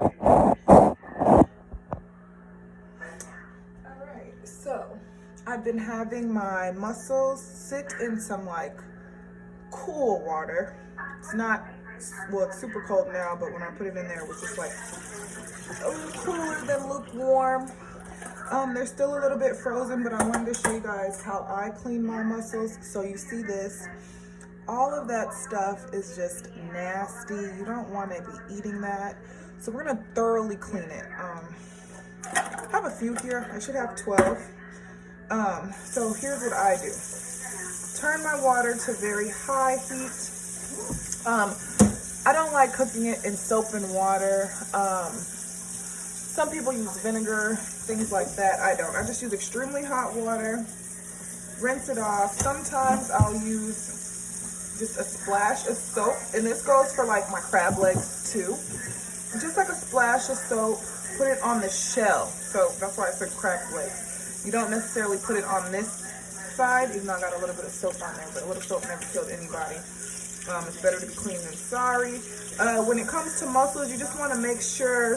Alright, so I've been having my mussels sit in some like cool water. It's not, well, it's super cold now, but when I put it in there, it was just like a little cooler than lukewarm. They're still a little bit frozen, but I wanted to show you guys how I clean my mussels. So you see this, all of that stuff is just nasty. You don't want to be eating that. So we're gonna thoroughly clean it. I have a few here, I should have 12. So here's what I do. Turn my water to very high heat. I don't like cooking it in soap and water. Some people use vinegar, things like that. I don't. I just use extremely hot water, rinse it off. Sometimes I'll use just a splash of soap, and this goes for like my crab legs too. Just like a splash of soap, put it on the shell. So that's why I said crab legs. You don't necessarily put it on this side, even though I got a little bit of soap on there, but a little soap never killed anybody. It's better to be clean than sorry. When it comes to mussels, you just want to make sure,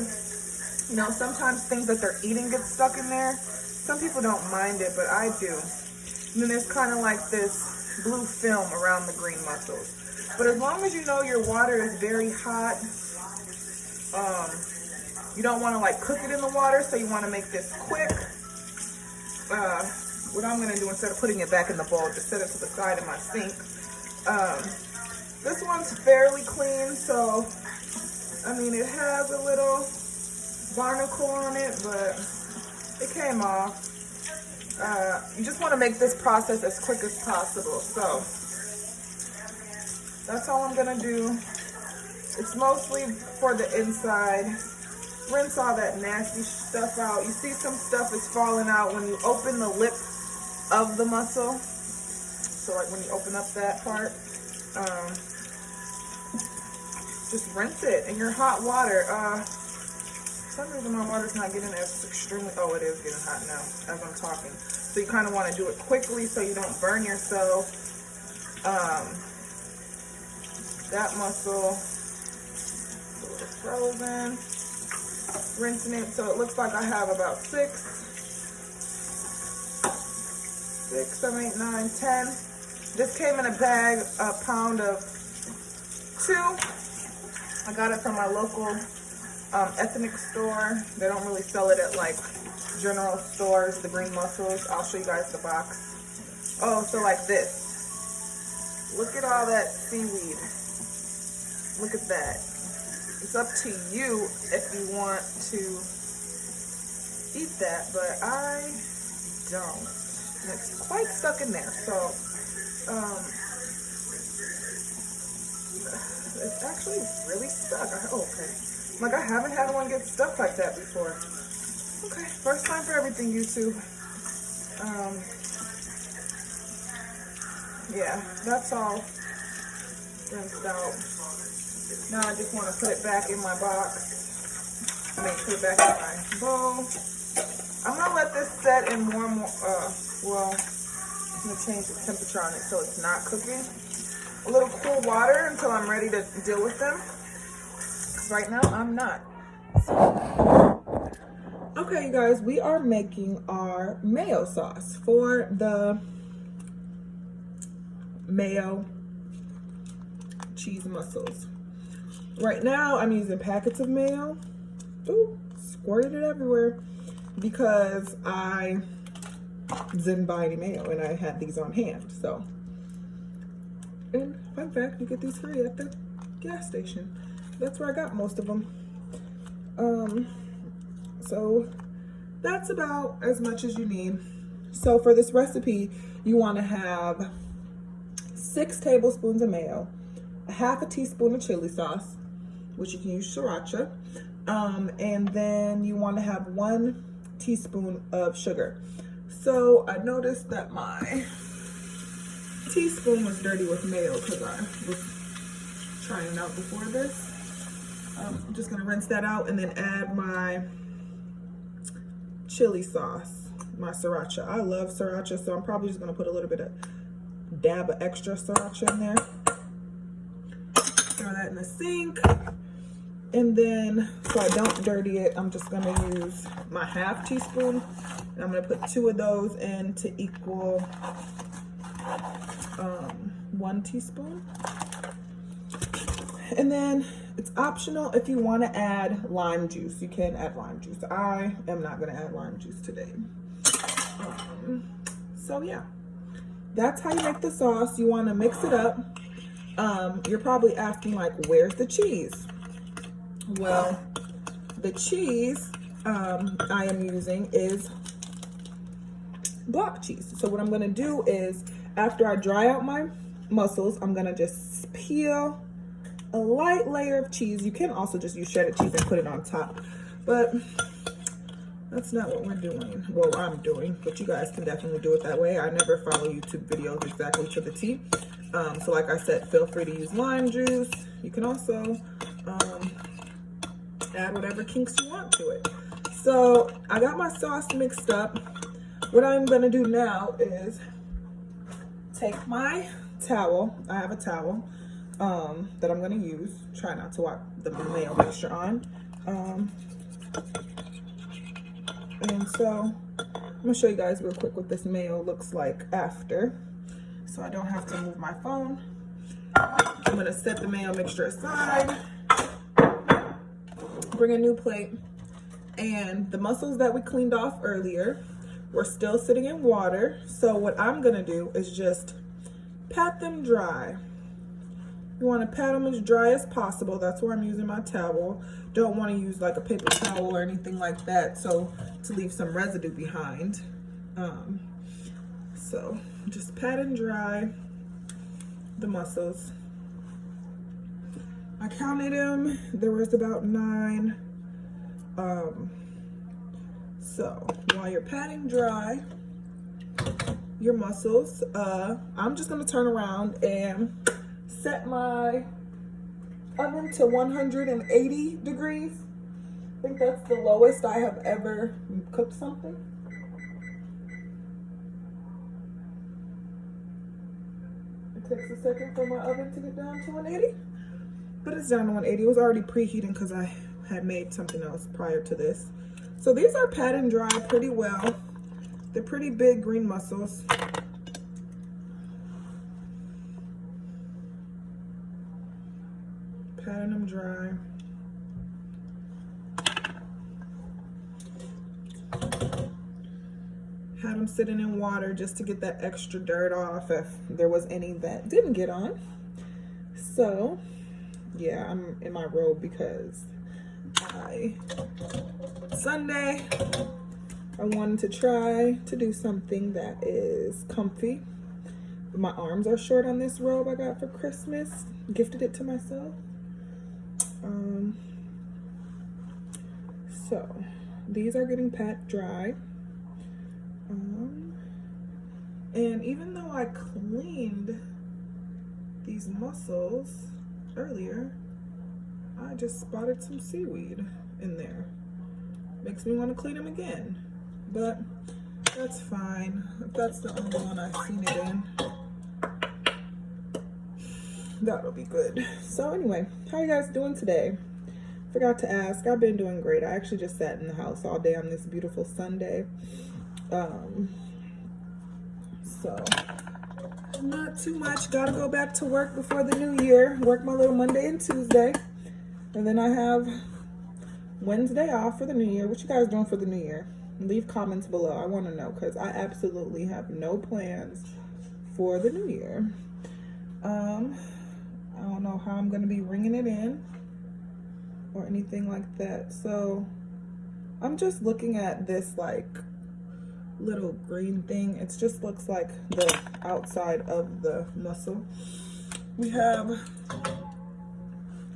you know, sometimes things that they're eating get stuck in there. Some people don't mind it, but I do. And then there's kind of like this blue film around the green mussels. But as long as you know your water is very hot, you don't want to like cook it in the water, so you want to make this quick. What I'm going to do, instead of putting it back in the bowl, just set it to the side of my sink. This one's fairly clean, so I mean, it has a little barnacle on it, but it came off. You just want to make this process as quick as possible. So that's all I'm gonna do. It's mostly for the inside. Rinse all that nasty stuff out. You see some stuff is falling out when you open the lip of the mussel. So like when you open up that part, just rinse it in your hot water. For some reason my water's not getting as extremely, oh, it is getting hot now as I'm talking. So you kind of want to do it quickly so you don't burn yourself. That mussel, a little frozen. Rinsing it, so it looks like I have about 6, 7, 8, 9, 10. This came in a bag, a pound of 2. I got it from my local ethnic store. They don't really sell it at like general stores, the green mussels. I'll show you guys the box. Oh, so like this. Look at all that seaweed. Look at that. It's up to you if you want to eat that, but I don't. And it's quite stuck in there, so it's actually really stuck. Oh, okay. Like, I haven't had one get stuck like that before. Okay, first time for everything, YouTube. Yeah, that's all rinsed out. Now I just want to put it back in my box. Put it back in my bowl. I'm going to let this set in warm, well, I'm going to change the temperature on it so it's not cooking. A little cool water until I'm ready to deal with them. Because right now I'm not. Okay, you guys, we are making our mayo sauce for the mayo cheese mussels. Right now, I'm using packets of mayo. Ooh, squirted it everywhere because I didn't buy any mayo and I had these on hand. So, and fun fact, you get these free at the gas station. That's where I got most of them. So that's about as much as you need. So for this recipe, you want to have 6 tablespoons of mayo, a half a teaspoon of chili sauce, which you can use sriracha, and then you want to have 1 teaspoon of sugar. So I noticed that my teaspoon was dirty with mayo because I was trying it out before this. I'm just gonna rinse that out and then add my chili sauce, my sriracha. I love sriracha, so I'm probably just gonna put a little bit of dab of extra sriracha in there. Throw that in the sink. And then, so I don't dirty it, I'm just gonna use my 1/2 teaspoon. And I'm gonna put 2 of those in to equal 1 teaspoon. And then it's optional if you want to add lime juice. You can add lime juice. I am not going to add lime juice today. So yeah, that's how you make the sauce. You want to mix it up. You're probably asking, like, where's the cheese? Well, the cheese I am using is block cheese. So what I'm going to do is, after I dry out my mussels, I'm going to just peel a light layer of cheese. You can also just use shredded cheese and put it on top, but that's not what we're doing. Well, I'm doing, but you guys can definitely do it that way. I never follow YouTube videos exactly to the T. So like I said, feel free to use lime juice. You can also add whatever kinks you want to it. So I got my sauce mixed up. What I'm gonna do now is take my towel. I have a towel that I'm gonna use. Try not to wipe the mayo mixture on. And so I'm gonna show you guys real quick what this mayo looks like after, so I don't have to move my phone. I'm gonna set the mayo mixture aside, bring a new plate, and the mussels that we cleaned off earlier were still sitting in water. So what I'm gonna do is just pat them dry. You want to pat them as dry as possible. That's where I'm using my towel. Don't want to use like a paper towel or anything like that, so to leave some residue behind. So just pat and dry the mussels. I counted them. There was about 9. So while you're patting dry your mussels, I'm just gonna turn around and set my oven to 180 degrees. I think that's the lowest I have ever cooked something. It takes a second for my oven to get down to 180, but it's down to 180. It was already preheating because I had made something else prior to this. So these are pat and dry pretty well. They're pretty big green mussels. Patting them dry. Had them sitting in water just to get that extra dirt off if there was any that didn't get on. So yeah, I'm in my robe because Sunday I wanted to try to do something that is comfy. My arms are short on this robe I got for Christmas. Gifted it to myself. So these are getting pat dry. And even though I cleaned these mussels earlier, I just spotted some seaweed in there. Makes me want to clean them again, but that's fine. If that's the only one I've seen it in, that'll be good. So anyway, how you guys doing today? Forgot to ask. I've been doing great. I actually just sat in the house all day on this beautiful Sunday. So not too much. Gotta go back to work before the new year. Work my little Monday and Tuesday, and then I have Wednesday off for the new year. What you guys doing for the new year? Leave comments below. I want to know, because I absolutely have no plans for the new year. I don't know how I'm gonna be ringing it in or anything like that. So I'm just looking at this like little green thing. It just looks like the outside of the mussel. We have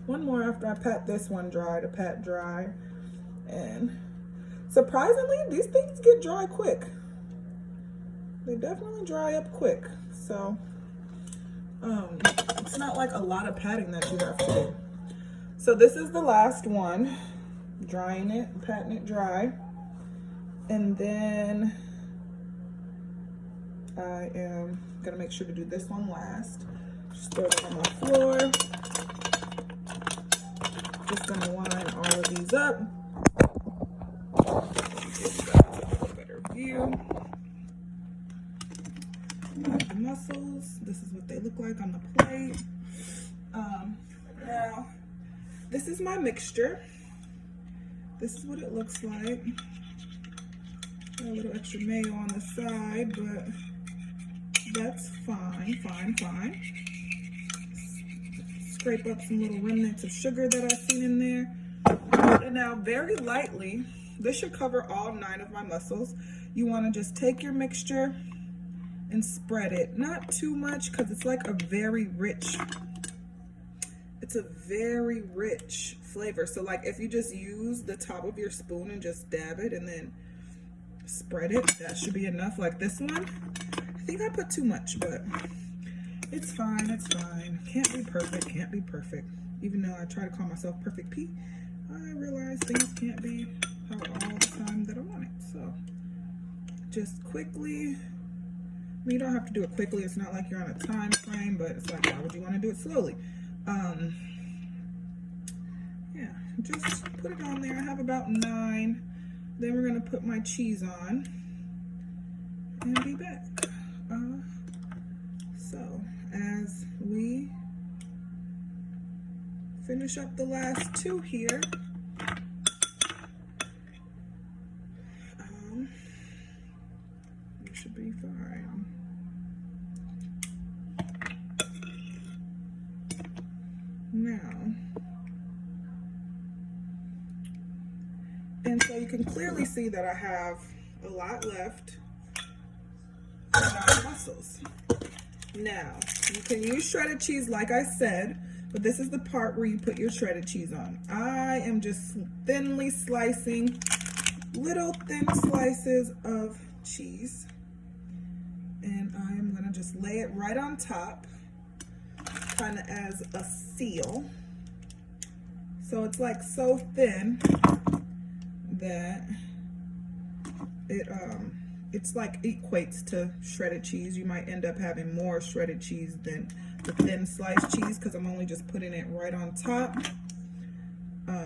one more after I pat this one dry to pat dry, and surprisingly these things get dry quick. They definitely dry up quick. So it's not like a lot of patting that you have to do. So this is the last one, drying it, patting it dry, and then I am gonna make sure to do this one last. Just throw it on my floor. Just gonna line all of these up. Just got a little better view. The mussels. This is what they look like on the plate. Now, this is my mixture. This is what it looks like. Got a little extra mayo on the side, but that's fine, fine. Scrape up some little remnants of sugar that I've seen in there. And now, very lightly, this should cover all 9 of my mussels. You want to just take your mixture and spread it. Not too much, because it's like a very rich flavor. So like if you just use the top of your spoon and just dab it and then spread it, that should be enough. Like this one, I think I put too much, but it's fine, it's fine. Can't be perfect. Even though I try to call myself Perfect P, I realize things can't be how all the time that I want it. So just quickly, I mean, you don't have to do it quickly. It's not like you're on a time frame, but it's like, why would you want to do it slowly? Yeah, just put it on there. I have about 9. Then we're gonna put my cheese on and be back. So as we finish up the last 2 here, it should be fine. Now, and so you can clearly see that I have a lot left in our mussels. Now, you can use shredded cheese like I said, but this is the part where you put your shredded cheese on. I am just thinly slicing little thin slices of cheese, and I am gonna just lay it right on top, kind of as a seal. So it's like so thin that it's like equates to shredded cheese. You might end up having more shredded cheese than the thin sliced cheese because I'm only just putting it right on top. Yeah,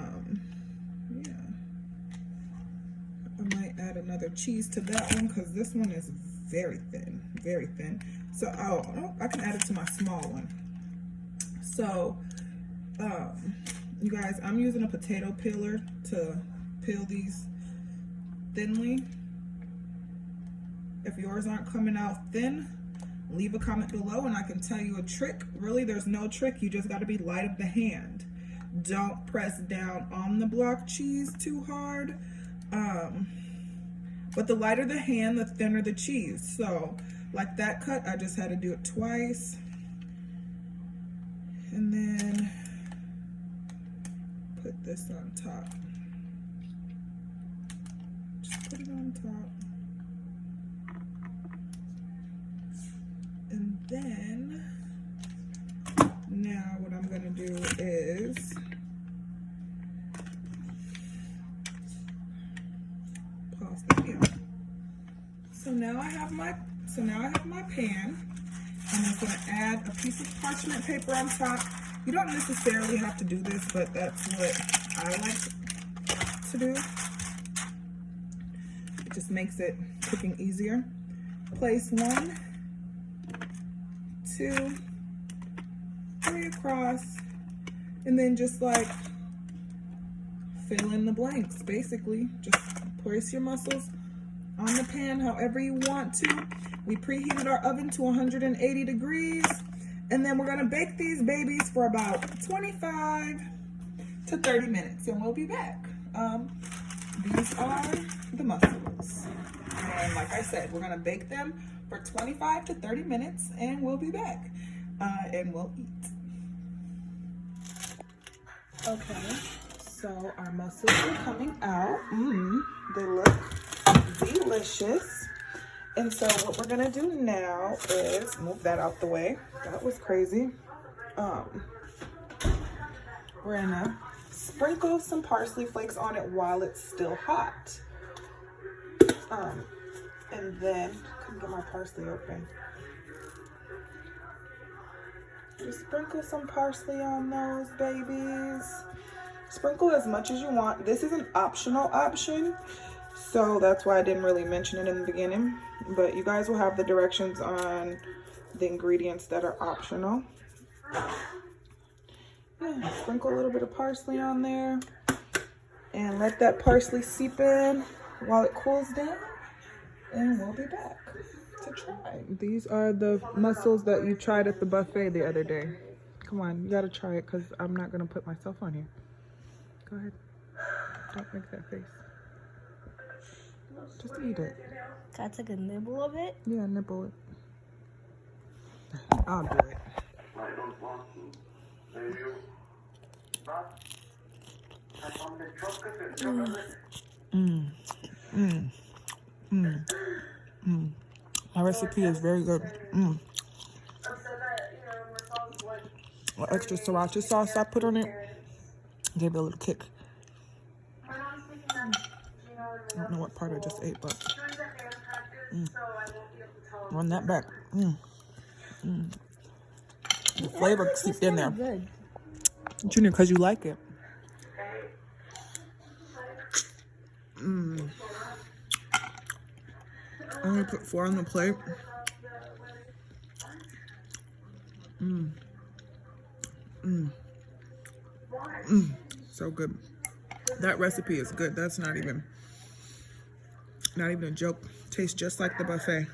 I might add another cheese to that one because this one is very thin. So I can add it to my small one. So you guys, I'm using a potato peeler to peel these thinly. If yours aren't coming out thin, leave a comment below and I can tell you a trick. Really, there's no trick. You just got to be light of the hand. Don't press down on the block cheese too hard. But the lighter the hand, the thinner the cheese. So like that cut, I just had to do it twice. And then put this on top. Just put it on top. And then, now what I'm gonna do is pause the video. So now I have my pan. I'm just gonna add a piece of parchment paper on top. You don't necessarily have to do this, but that's what I like to do. It just makes it cooking easier. Place 1, 2, 3 across, and then just like fill in the blanks. Basically, just place your mussels on the pan however you want to. We preheated our oven to 180 degrees, and then we're gonna bake these babies for about 25 to 30 minutes, and we'll be back. These are the mussels, and like I said, we're gonna bake them for 25 to 30 minutes, and we'll be back, and we'll eat. Okay, so our mussels are coming out. They look delicious. And so what we're gonna do now is move that out the way. That was crazy. We're gonna sprinkle some parsley flakes on it while it's still hot. And then, couldn't get my parsley open. Just sprinkle some parsley on those babies. Sprinkle as much as you want. This is an optional option, so that's why I didn't really mention it in the beginning. But you guys will have the directions on the ingredients that are optional. Yeah, sprinkle a little bit of parsley on there and let that parsley seep in while it cools down, and we'll be back to try. These are the mussels that you tried at the buffet the other day. Come on, you gotta try it because I'm not gonna put myself on here. Go ahead. Don't make that face. Just eat it. Can I take a nibble of it? Yeah, nibble it. I'll do it. My recipe is very good. What extra sriracha sauce I put on it gave it a little kick. I don't know what part I just ate, but run that back. The flavor seeped in there. Good. Junior, because you like it. I'm gonna put 4 on the plate. So good. That recipe is good. That's not even a joke. Tastes just like the buffet.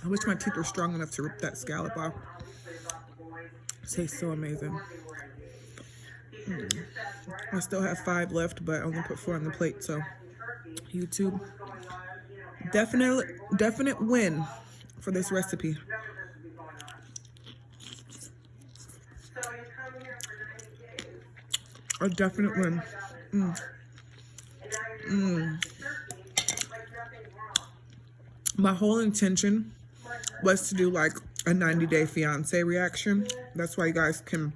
I wish my teeth were strong enough to rip that scallop off. It tastes so amazing. I still have 5 left, but I only put 4 on the plate, so YouTube, definite win for this recipe. A definite win. My whole intention was to do like a 90-day fiance reaction. That's why you guys can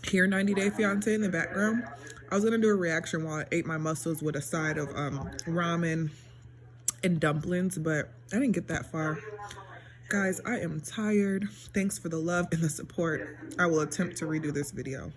hear 90-day fiance in the background. I was gonna do a reaction while I ate my mussels with a side of ramen and dumplings, but I didn't get that far. Guys, I am tired. Thanks for the love and the support. I will attempt to redo this video.